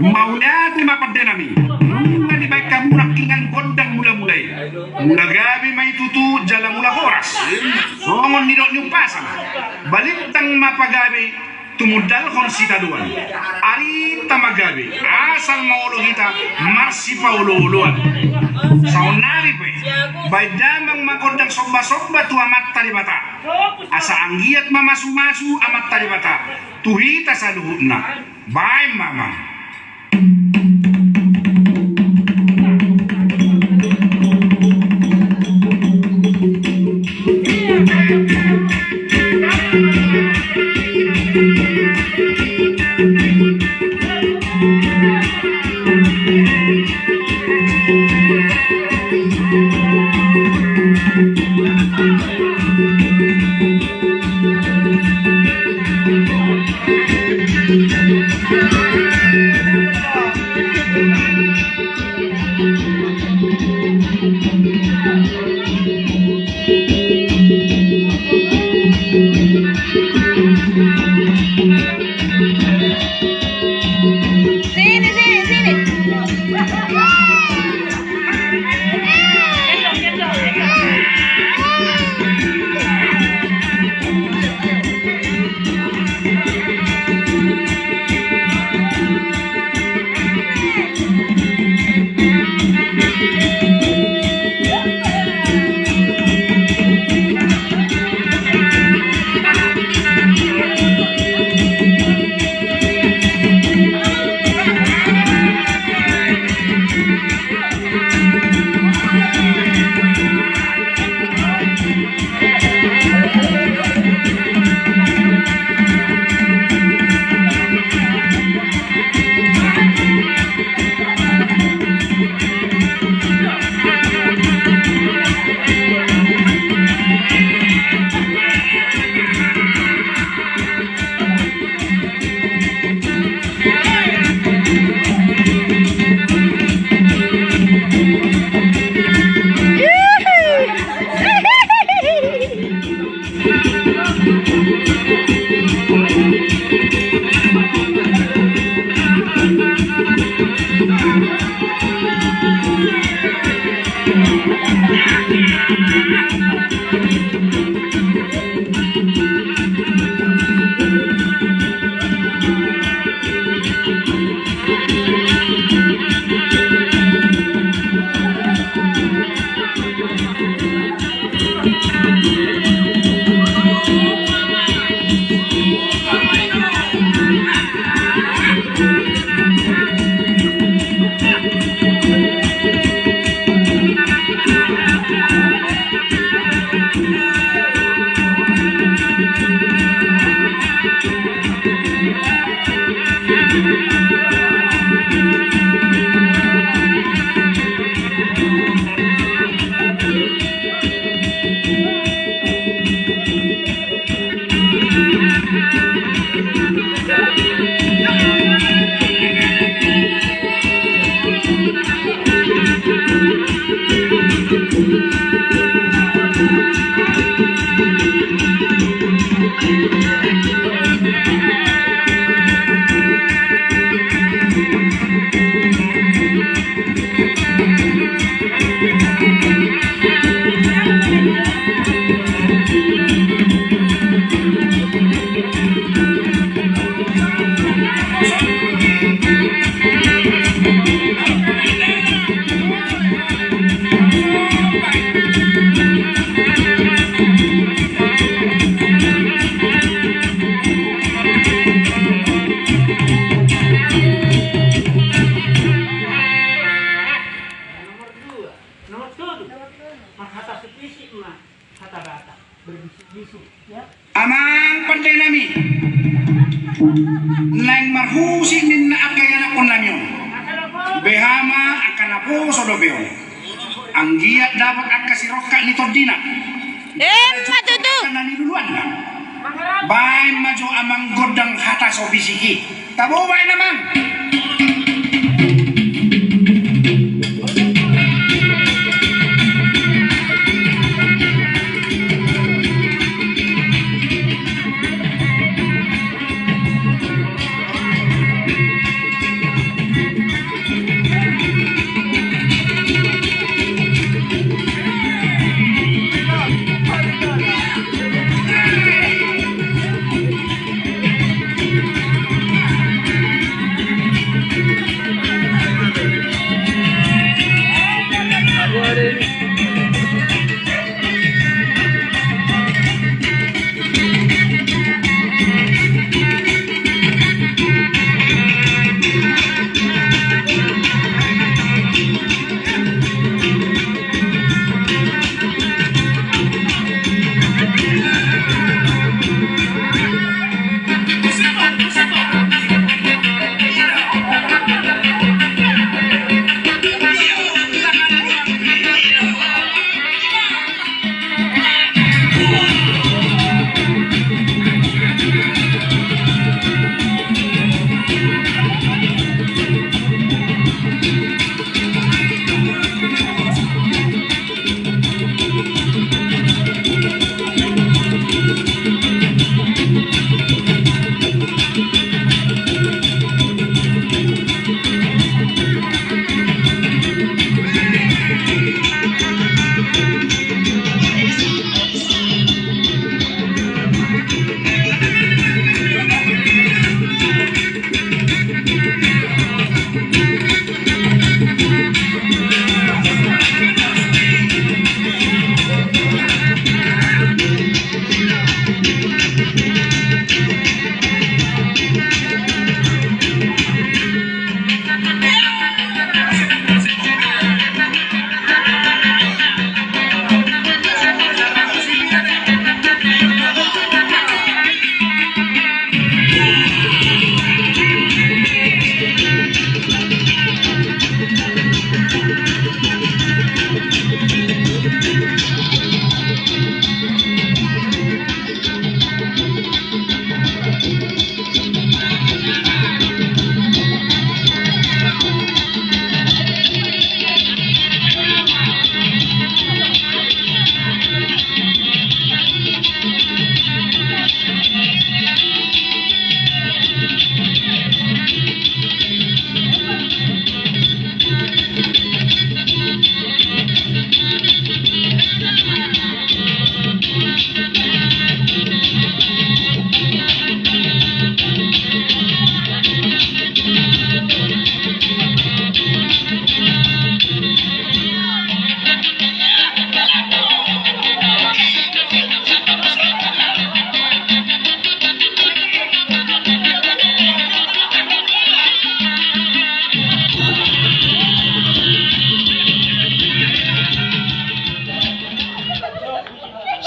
Maunya tu mapadenami. Mula di baik kamu rakingan gondang mula-mulai. Mula gabi may tutu jala mula horas. Songon nidok nyupasan. Balintang mapagabi tumudal kon sitaduan. Ari tamagabi asal maolo kita marsi paulo-uluan. Saunari pe. Bay damang makondang somba-somba tu amat talibata. Asa anggiat mamasu-masu amat talibata. Tuhita sa luhutna. Bye mama. Amang pandai nami lain marhusi ninna akayana kon namyo behama akan apo sodobeo anggiat dapat akasiroka ni tordina matutu kanani duluan na bae maju amang godang hata sobisiki tabo bae namang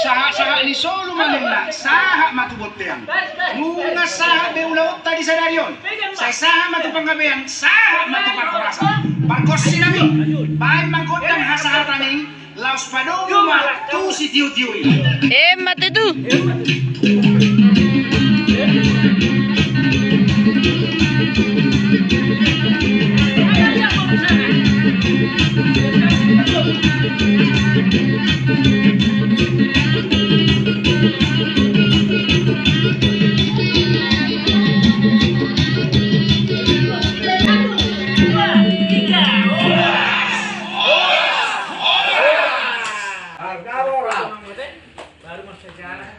saha ni solo manila saha matubottean nunga saha beulaot tadi sadarion sa saha matupanggabean saha matupangkurasan pagkos sinami bahay mangkotang hasahatani laos padoma tu si tiu-tiu matutu Baru masuk sejarah.